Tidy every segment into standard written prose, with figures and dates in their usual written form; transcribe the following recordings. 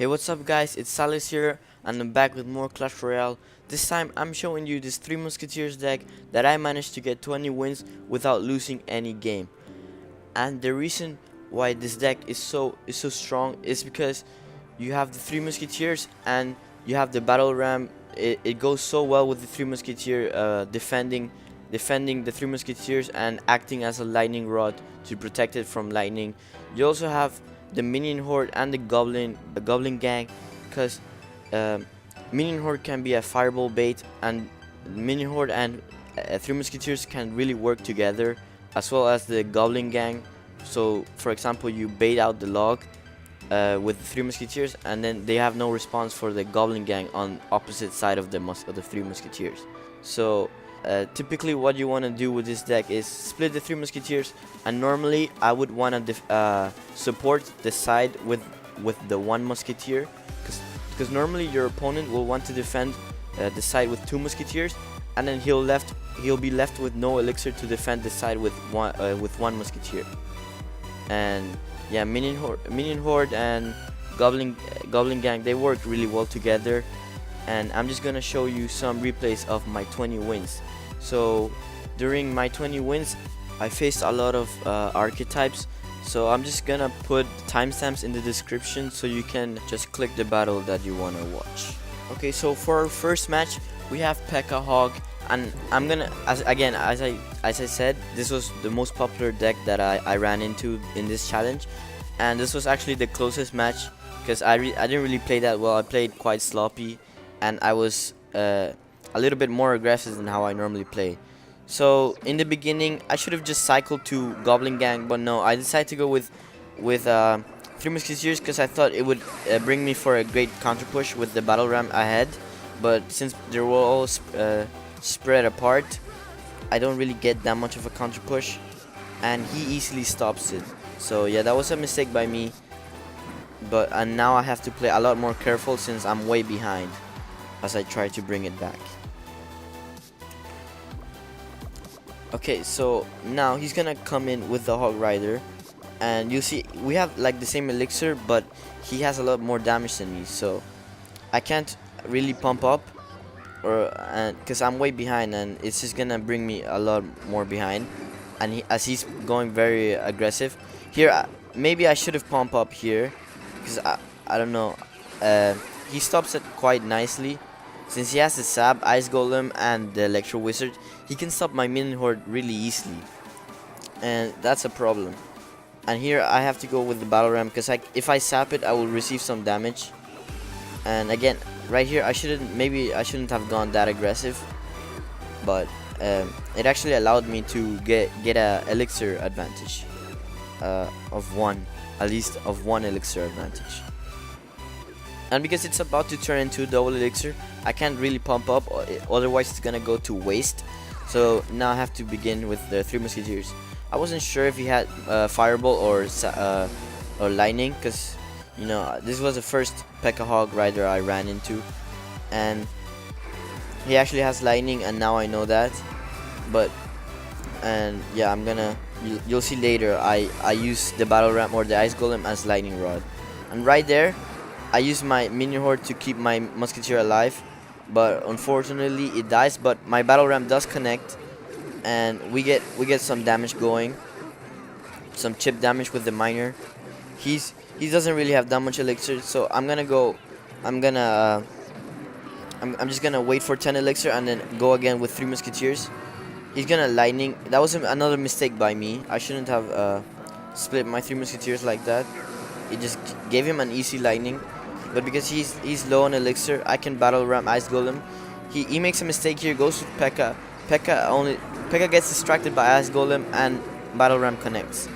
Hey, what's up guys, it's Zalez here and I'm back with more Clash Royale. This time I'm showing you this 3 Musketeers deck that I managed to get 20 wins without losing any game. And the reason why this deck is so strong is because you have the 3 Musketeers and you have the battle ram. It goes so well with the 3 Musketeer defending the 3 Musketeers and acting as a lightning rod to protect it from lightning. You also have the minion horde and the goblin gang, because minion horde can be a fireball bait, and minion horde and 3 Musketeers can really work together, as well as the goblin gang. So for example, you bait out the log with the 3 Musketeers, and then they have no response for the goblin gang on opposite side of the 3 Musketeers. So typically what you want to do with this deck is split the 3 Musketeers, and normally I would want to support the side with the 1 Musketeer, because normally your opponent will want to defend the side with 2 Musketeers, and then he'll be left with no elixir to defend the side with one Musketeer. And yeah, minion horde and goblin gang, they work really well together. And I'm just gonna show you some replays of my 20 wins. So during my 20 wins I faced a lot of archetypes, so I'm just gonna put timestamps in the description so you can just click the battle that you wanna watch. Okay, so for our first match we have Pekka Hog, and I'm gonna, as I said, this was the most popular deck that I ran into in this challenge, and this was actually the closest match because I didn't really play that well. I played quite sloppy, and I was a little bit more aggressive than how I normally play. So in the beginning I should have just cycled to goblin gang, but no, I decided to go with 3 Musketeers because I thought it would bring me for a great counter push with the battle ram ahead. But since they were all spread apart, I don't really get that much of a counter push, and he easily stops it. So yeah, that was a mistake by me, and now I have to play a lot more careful since I'm way behind as I try to bring it back. Okay, so now he's gonna come in with the Hog Rider, and you see we have like the same elixir, but he has a lot more damage than me, so I can't really pump up, or because I'm way behind, and it's just gonna bring me a lot more behind. And as he's going very aggressive here, maybe I should have pumped up here, because I don't know. He stops it quite nicely. Since he has the Sab, Ice Golem, and the Electro Wizard, he can stop my minion horde really easily, and that's a problem. And here I have to go with the battle ram, because if I sap it I will receive some damage. And again, right here maybe I shouldn't have gone that aggressive, but it actually allowed me to get a elixir advantage at least of one elixir advantage. And because it's about to turn into double elixir, I can't really pump up, otherwise it's gonna go to waste. So now I have to begin with the 3 Musketeers. I wasn't sure if he had fireball or lightning, because you know this was the first Pekka Hog Rider I ran into, and he actually has lightning, and now I know that. And yeah, you'll see later I use the battle ram or the ice golem as lightning rod. And right there I use my minion horde to keep my musketeer alive, but unfortunately it dies. But my battle ram does connect, and we get some damage going, some chip damage with the miner. He doesn't really have that much elixir, so I'm just gonna wait for 10 elixir and then go again with 3 Musketeers. He's gonna lightning. That was another mistake by me. I shouldn't have split my 3 Musketeers like that. It just gave him an easy lightning. But because he's low on elixir, I can battle ram ice golem. He makes a mistake here, goes with Pekka. Pekka gets distracted by ice golem, and battle ram connects.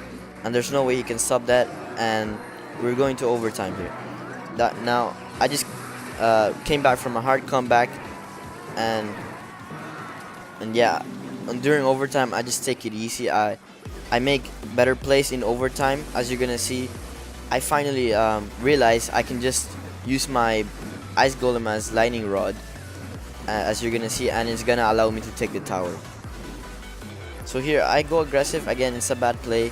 And there's no way he can stop that, and we're going to overtime here. Now I just came back from a hard comeback, and yeah, and during overtime I just take it easy. I make better plays in overtime. As you're gonna see, I finally realize I can just use my ice golem as lightning rod, as you're gonna see, and it's gonna allow me to take the tower. So here I go aggressive again. It's a bad play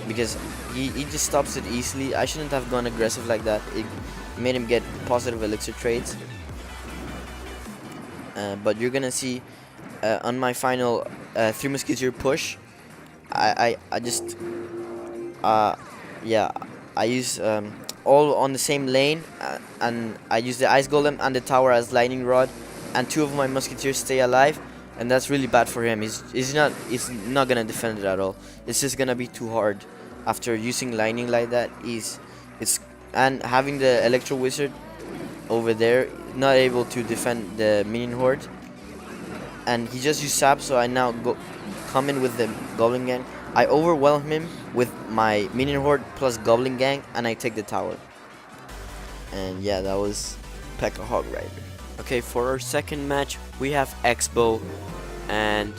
because he just stops it easily. I shouldn't have gone aggressive like that. It made him get positive elixir trades. But you're gonna see on my final 3 Musketeer push, I just yeah, I use all on the same lane, and I use the ice golem and the tower as lightning rod, and 2 of my musketeers stay alive, and that's really bad for him. He's not gonna defend it at all. It's just gonna be too hard after using lightning like that. And having the electro wizard over there, not able to defend the minion horde, and he just used sap. So I now come in with the goblin gang. I overwhelm him with my minion horde plus goblin gang, and I take the tower. And yeah, that was Pekka Hog Lightning. Okay, for our second match we have Xbow, and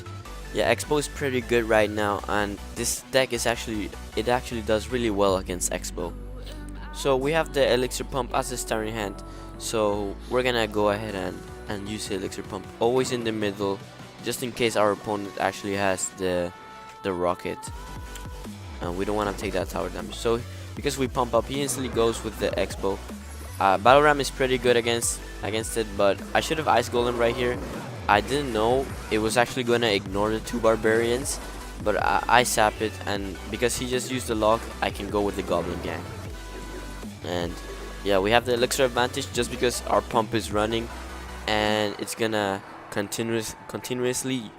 yeah, Xbow is pretty good right now, and this deck is actually does really well against Xbow. So we have the elixir pump as a starting hand, so we're gonna go ahead and use the elixir pump always in the middle, just in case our opponent actually has the rocket, and we don't want to take that tower damage. So because we pump up, he instantly goes with the Xbow. Battle ram is pretty good against it, but I should have ice golem right here. I didn't know it was actually gonna ignore the 2 barbarians, but I sap it, and because he just used the log, I can go with the goblin gang. And yeah, we have the elixir advantage just because our pump is running, and it's gonna continuously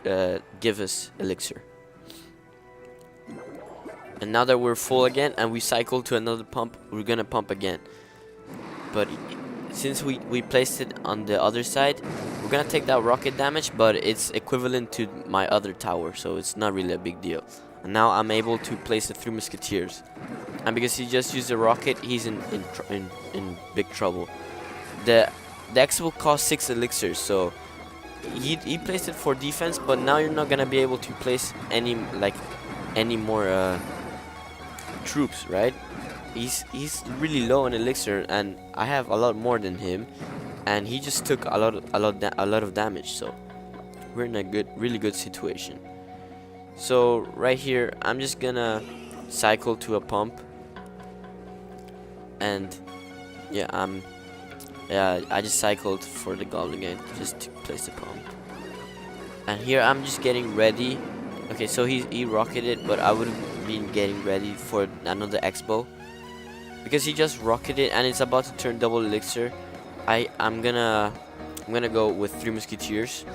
give us elixir. And now that we're full again and we cycle to another pump, we're gonna pump again. But since we placed it on the other side, we're gonna take that rocket damage, but it's equivalent to my other tower, so it's not really a big deal. And now I'm able to place the 3 musketeers, and because he just used the rocket, he's in big trouble. The X will cost 6 elixirs, so he placed it for defense, but now you're not gonna be able to place any more troops, right? He's really low on elixir, and I have a lot more than him, and he just took a lot of damage. So we're in a really good situation. So right here, I'm just gonna cycle to a pump, and yeah, I just cycled for the goblin gang just to place the pump. And here I'm just getting ready. Okay, so he rocketed, but I would have been getting ready for another Xbow because he just rocketed and it's about to turn double elixir. I'm gonna go with 3 musketeers,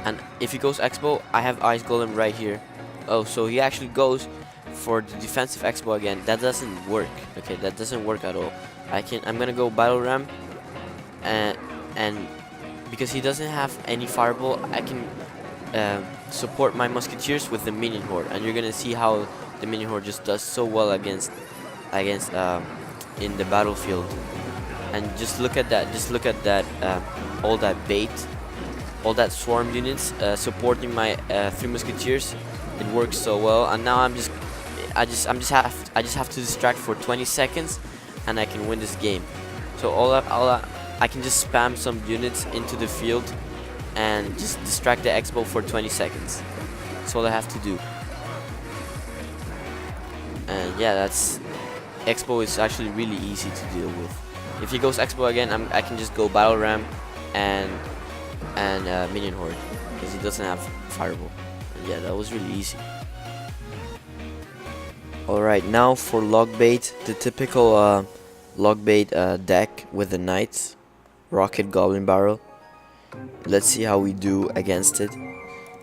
and if he goes Xbow, I have ice golem right here. Oh, so he actually goes for the defensive Xbow again. That doesn't work. Okay, that doesn't work at all. I'm gonna go battle ram, and because he doesn't have any fireball, I can support my musketeers with the minion horde, and you're gonna see how the minion horde just does so well against in the battlefield. And just look at that, all that bait, all that swarm units supporting my 3 musketeers. It works so well, and now I just have to distract for 20 seconds, and I can win this game. So I can just spam some units into the field and just distract the Xbow for 20 seconds. That's all I have to do. And yeah, Xbow is actually really easy to deal with. If he goes Xbow again, I can just go battle ram and minion horde because he doesn't have fireball. And yeah, that was really easy. Alright, now for Logbait, the typical Logbait deck with the knights, rocket, goblin barrel. Let's see how we do against it.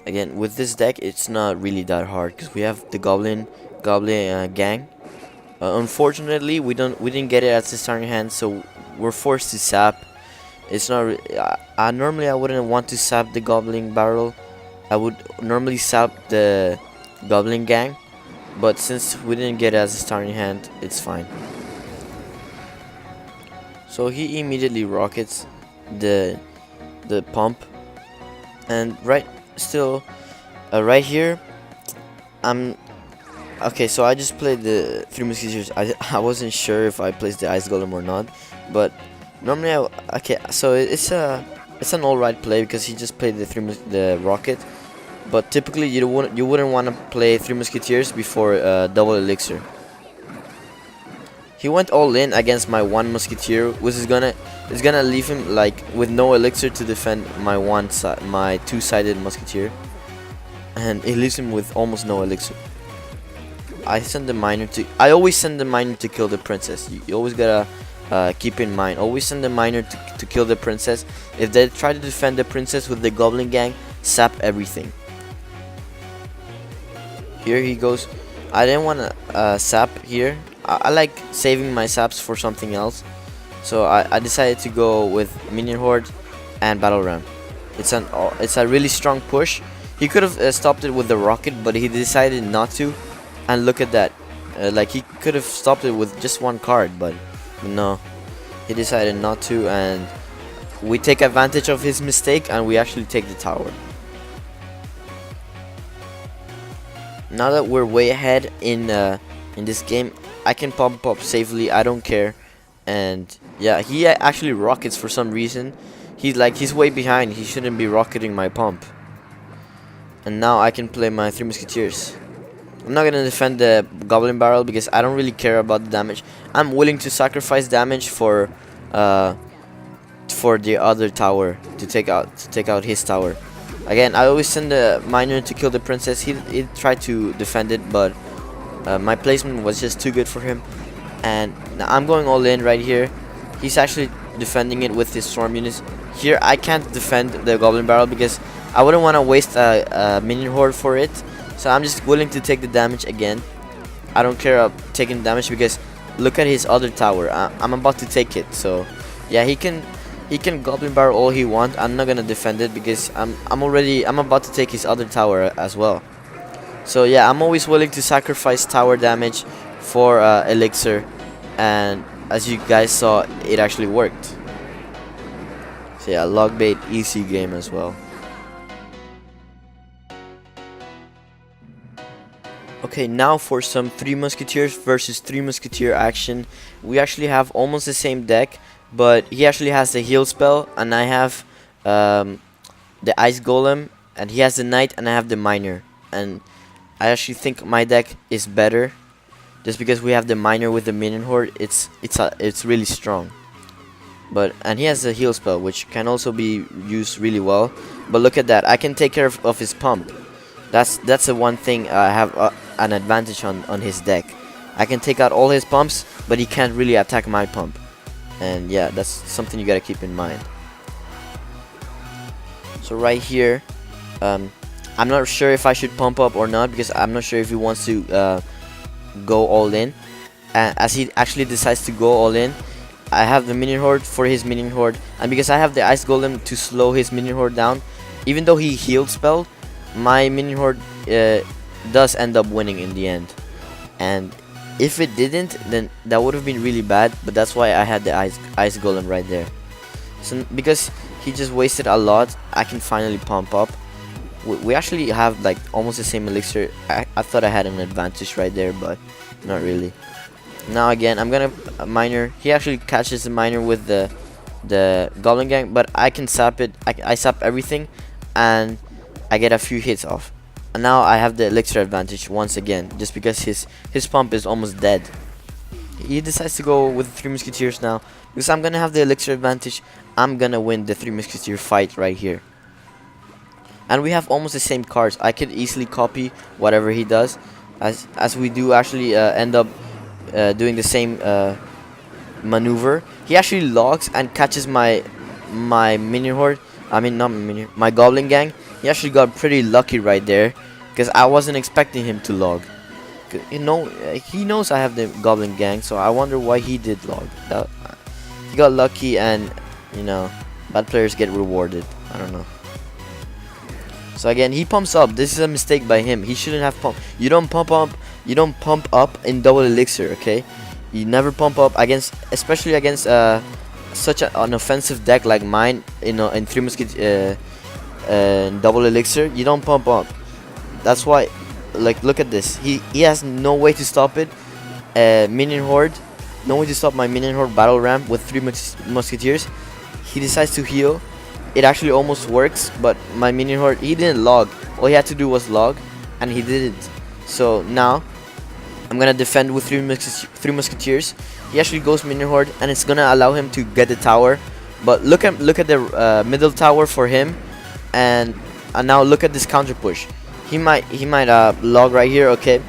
Again, with this deck, it's not really that hard because we have the goblin gang. Unfortunately, we didn't get it as a starting hand, so we're forced to sap. It's not. Normally I wouldn't want to sap the goblin barrel. I would normally sap the goblin gang, but since we didn't get it as a starting hand, it's fine. So he immediately rockets the pump, and right here okay, so I just played the 3 musketeers. I wasn't sure if I placed the ice golem or not, but normally okay, so it's an alright play because he just played the rocket, but typically you wouldn't want to play 3 musketeers before double elixir He went all in against my one musketeer, which is gonna leave him like with no elixir to defend my two-sided musketeer, and it leaves him with almost no elixir. I always send the miner to kill the princess. You always gotta keep in mind. Always send the miner to kill the princess. If they try to defend the princess with the goblin gang, sap everything. Here he goes. I didn't want to sap here. I like saving my saps for something else. So I decided to go with minion horde and battle ram. It's a really strong push. He could have stopped it with the rocket, but he decided not to. And look at that. Like he could have stopped it with just one card, but no. He decided not to, and we take advantage of his mistake and we actually take the tower. Now that we're way ahead in this game, I can pump up safely. I don't care. And yeah, he actually rockets for some reason. He's way behind. He shouldn't be rocketing my pump. And now I can play my 3 musketeers. I'm not gonna defend the goblin barrel because I don't really care about the damage. I'm willing to sacrifice damage for the other tower to take out his tower. Again, I always send the miner to kill the princess. He tried to defend it, but my placement was just too good for him. And now I'm going all in right here. He's actually defending it with his storm units. Here I can't defend the goblin barrel because I wouldn't want to waste a minion horde for it. So I'm just willing to take the damage again. I don't care about taking damage because look at his other tower. I'm about to take it. So yeah, he can goblin barrel all he wants. I'm not gonna defend it because I'm about to take his other tower as well. So yeah, I'm always willing to sacrifice tower damage for elixir, and as you guys saw, it actually worked. So yeah, Logbait easy game as well. Okay, now for some 3 musketeers versus 3 musketeer action. We actually have almost the same deck, but he actually has the heal spell and I have the ice golem, and he has the knight and I have the miner. And I actually think my deck is better just because we have the miner with the minion horde. It's really strong. And he has the heal spell, which can also be used really well. But look at that, I can take care of his pump. That's the one thing I have an advantage on his deck. I can take out all his pumps, but he can't really attack my pump. And yeah, that's something you gotta keep in mind. So right here, I'm not sure if I should pump up or not because I'm not sure if he wants to go all in. As he actually decides to go all in, I have the minion horde for his minion horde, and because I have the ice golem to slow his minion horde down, even though he healed spell, my minion horde does end up winning in the end. And if it didn't, then that would have been really bad, but that's why I had the ice golem right there. So because he just wasted a lot, I can finally pump up. We actually have like almost the same elixir. I thought I had an advantage right there, but not really. Now again, I'm gonna miner. He actually catches the miner with the goblin gang, but I can sap it. I sap everything, and I get a few hits off. And now I have the elixir advantage once again, just because his pump is almost dead. He decides to go with the 3 musketeers now, because I'm gonna have the elixir advantage. I'm gonna win the 3 musketeer fight right here. And we have almost the same cards. I could easily copy whatever he does, as we do actually end up doing the same maneuver. He actually logs and catches my minion horde. I mean, not my minion, my goblin gang. He actually got pretty lucky right there, because I wasn't expecting him to log. He knows I have the goblin gang, so I wonder why he did log. He got lucky, and bad players get rewarded. I don't know. So again, he pumps up. This is a mistake by him. He shouldn't have pumped. You don't pump up. You don't pump up in double elixir. Okay, you never pump up especially against such an offensive deck like mine. In 3 musketeers. Double elixir, you don't pump up. That's why, like, look at this. He has no way to stop it. Minion horde, no way to stop my minion horde battle ram with 3 musketeers. He decides to heal. It actually almost works, but my minion horde, he didn't log. All he had to do was log, and he didn't. So now I'm gonna defend with three musketeers. He actually goes minion horde, and it's gonna allow him to get the tower. But look at the middle tower for him, and now look at this counter push. He might log right here, okay.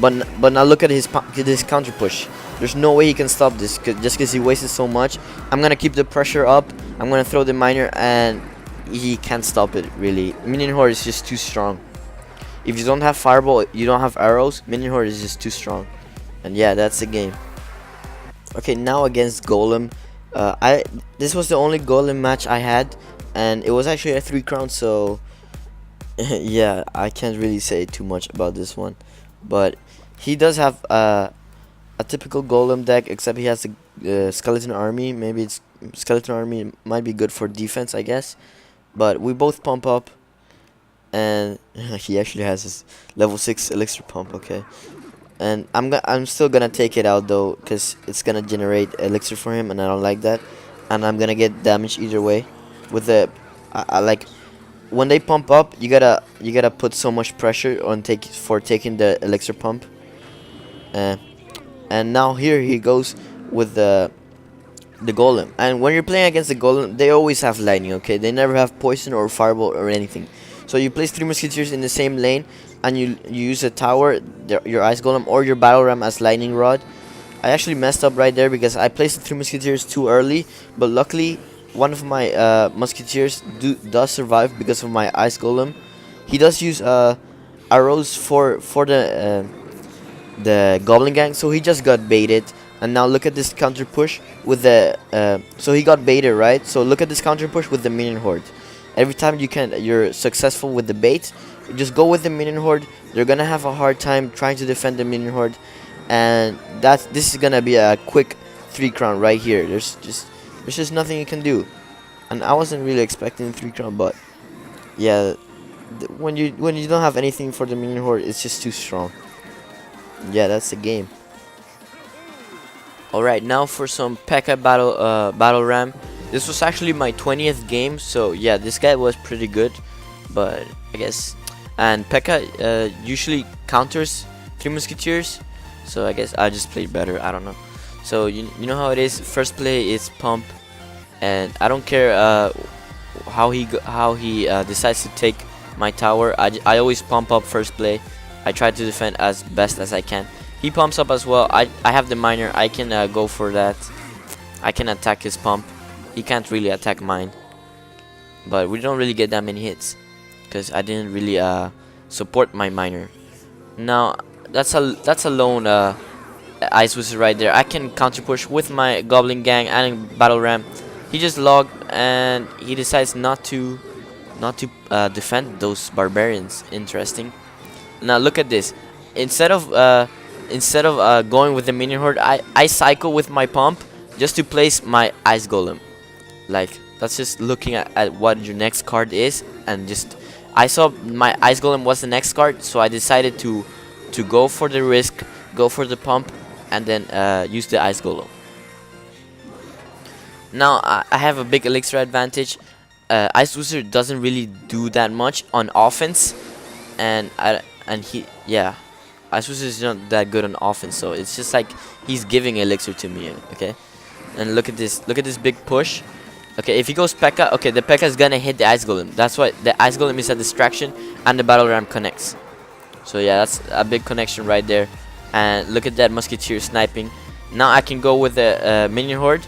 But now look at his counter push. There's no way he can stop this just because he wasted so much. I'm gonna keep the pressure up. I'm gonna throw the miner, and he can't stop it really. Minion horde is just too strong. If you don't have fireball, you don't have arrows, minion horde is just too strong. And yeah, that's the game. Okay, now against Golem. This was the only Golem match I had, and it was actually a 3-crown, so yeah, I can't really say too much about this one. But he does have a typical Golem deck, except he has a skeleton army. Maybe it's skeleton army might be good for defense, I guess. But we both pump up, and he actually has his level 6 elixir pump, okay. And I'm still gonna take it out though, because it's gonna generate elixir for him, and I don't like that. And I'm gonna get damage either way. With the I like when they pump up, you gotta put so much pressure on taking the elixir pump. And now here he goes with the Golem. And when you're playing against the Golem, they always have lightning, okay? They never have poison or fireball or anything. So you place 3 musketeers in the same lane, and you use a tower, your ice golem, or your battle ram as lightning rod. I actually messed up right there because I placed the 3 musketeers too early, but luckily one of my musketeers does survive because of my ice golem. He does use arrows for the goblin gang, so he just got baited. And now look at this counter push with the so he got baited, right? So look at this counter push with the minion horde. Every time you're successful with the bait, you just go with the minion horde. They're gonna have a hard time trying to defend the minion horde, and this is gonna be a quick 3-crown right here. There's just nothing you can do, and I wasn't really expecting 3-crown, but yeah, when you don't have anything for the minion horde, it's just too strong. Yeah, that's the game. Alright, now for some Pekka battle ram. This was actually my 20th game, so yeah, this guy was pretty good, but I guess. And Pekka usually counters 3 musketeers, so I guess I just played better. I don't know. So you know how it is. First play is pump, and I don't care how he decides to take my tower. I always pump up first play. I try to defend as best as I can. He pumps up as well. I have the miner. I can go for that. I can attack his pump. He can't really attack mine. But we don't really get that many hits because I didn't really support my miner. Now that's a lone ice wizard right there. I can counter push with my goblin gang and battle ram. He just logged, and he decides not to defend those barbarians. Interesting. Now look at this. Instead of going with the minion horde, I cycle with my pump just to place my ice golem. Like, that's just looking at what your next card is, and just I saw my ice golem was the next card, so I decided to go for the risk, go for the pump, and then use the ice golem. Now I have a big elixir advantage. Ice wizard doesn't really do that much on offense, and Ice wizard is not that good on offense, so it's just like he's giving elixir to me, okay? And look at this big push. Okay, if he goes Pekka, okay, the Pekka is gonna hit the ice golem. That's why the ice golem is a distraction, and the battle ram connects. So yeah, that's a big connection right there. And look at that musketeer sniping. Now I can go with the minion horde.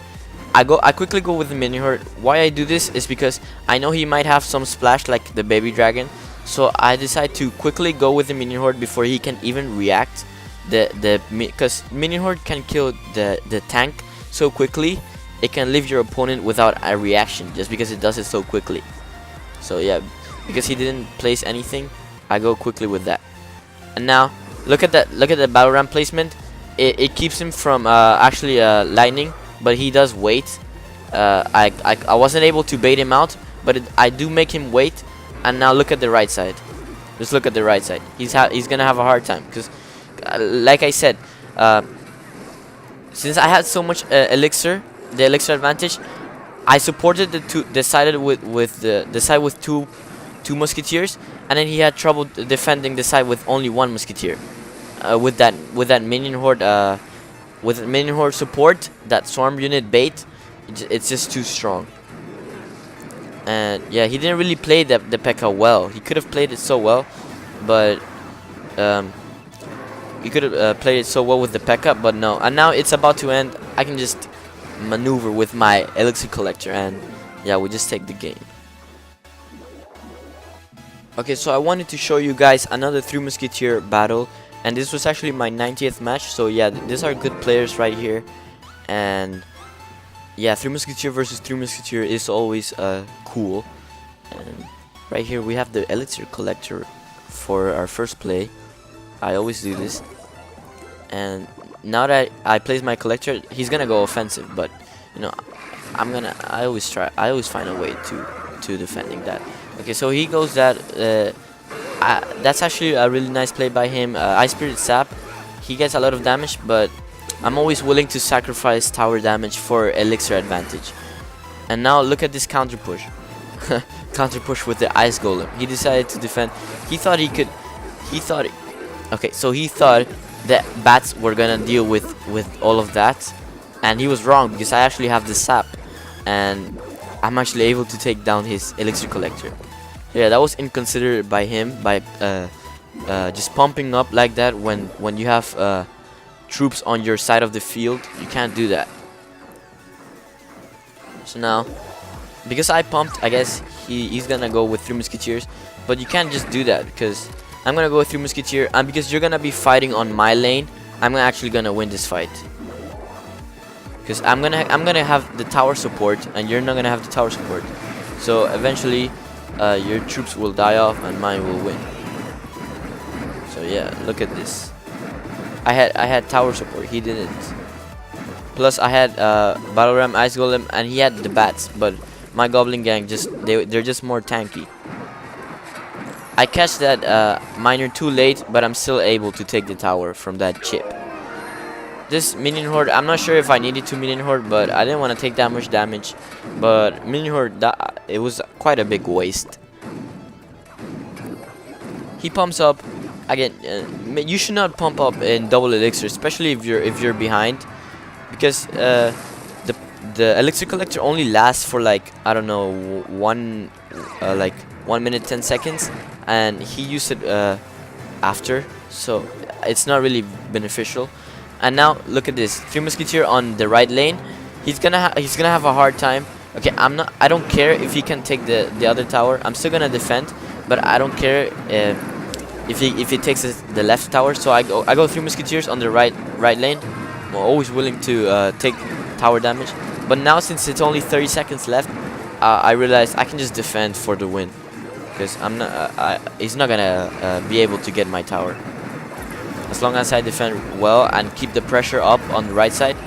I quickly go with the minion horde. Why I do this is because I know he might have some splash like the baby dragon. So I decide to quickly go with the minion horde before he can even react. Because minion horde can kill the tank so quickly, it can leave your opponent without a reaction just because it does it so quickly. So yeah, because he didn't place anything, I go quickly with that. And now look at that. Look at the battle ram placement. It keeps him from actually lightning, but he does wait. I wasn't able to bait him out, but I do make him wait. And now look at the right side. Just look at the right side. He's gonna have a hard time because, like I said, since I had so much elixir, the elixir advantage, I supported the side with two musketeers, and then he had trouble defending the side with only 1 musketeer. with that minion horde with minion horde support, that swarm unit bait, it's just too strong. And yeah, he didn't really play the Pekka well. He could have played it so well, but he could have played it so well with the Pekka, but no. And now it's about to end. I can just maneuver with my elixir collector, and yeah, we just take the game. Okay, so I wanted to show you guys another 3 Musketeer battle, and this was actually my 90th match. So yeah, these are good players right here, and yeah, 3 Musketeer versus 3 Musketeer is always cool. And right here we have the elixir collector for our first play. I always do this, and now that I place my collector, he's gonna go offensive, but you know, I always find a way to defending that. Okay, so he goes that. That's actually a really nice play by him. Ice Spirit Sap, he gets a lot of damage, but I'm always willing to sacrifice tower damage for elixir advantage. And now look at this counter push. Counter push with the ice golem. He decided to defend. He thought okay, so he thought that bats were gonna deal with all of that, and he was wrong, because I actually have the sap, and I'm actually able to take down his elixir collector. Yeah, that was inconsiderate by him, by just pumping up like that when you have troops on your side of the field. You can't do that. So now, because I pumped, I guess he's gonna go with 3 Musketeers, but you can't just do that, because I'm gonna go with 3 Musketeer, and because you're gonna be fighting on my lane, I'm actually gonna win this fight. Because I'm gonna have the tower support, and you're not gonna have the tower support. So eventually, your troops will die off, and mine will win. So yeah, look at this. I had tower support. He didn't. Plus, I had battle ram, ice golem, and he had the bats. But my goblin gang they're just more tanky. I catch that miner too late, but I'm still able to take the tower from that chip. This minion horde, I'm not sure if I needed to minion horde, but I didn't want to take that much damage. But minion horde, it was quite a big waste. He pumps up again. You should not pump up in double elixir, especially if you're behind, because the elixir collector only lasts for like, I don't know, 1 minute 10 seconds, and he used it after, so it's not really beneficial. And now look at this, 3 Musketeer on the right lane. He's gonna have a hard time. Okay, I don't care if he can take the other tower. I'm still gonna defend, but I don't care if he takes the left tower. So I go 3 Musketeers on the right lane. I'm always willing to take tower damage. But now, since it's only 30 seconds left, I realized I can just defend for the win, because he's not gonna be able to get my tower. As long as I defend well and keep the pressure up on the right side,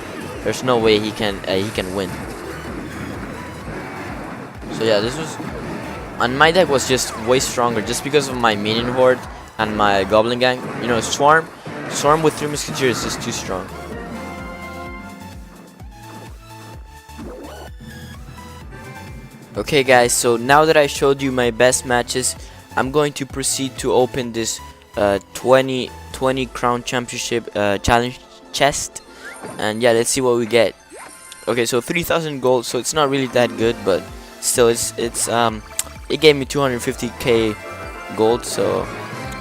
there's no way he can win. So yeah, this was, and my deck was just way stronger just because of my minion horde and my goblin gang. You know, swarm with 3 Musketeers is just too strong. Okay guys, so now that I showed you my best matches, I'm going to proceed to open this 20 crown championship challenge chest, and yeah, let's see what we get. Okay, so 3,000 gold, so it's not really that good, but still it gave me 250k gold. So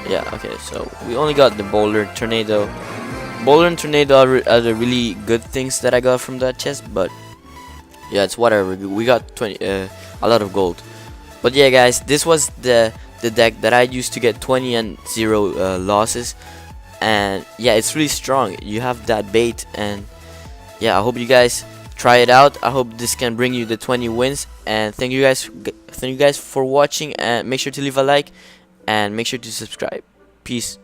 yeah, okay, so we only got the boulder, tornado. Boulder and tornado are the really good things that I got from that chest, but yeah, it's whatever. We got a lot of gold. But yeah guys, this was the deck that I used to get 20 and 0 losses, and yeah, it's really strong. You have that bait, and yeah, I hope you guys try it out. I hope this can bring you the 20 wins, and thank you guys for watching, and make sure to leave a like and make sure to subscribe. Peace.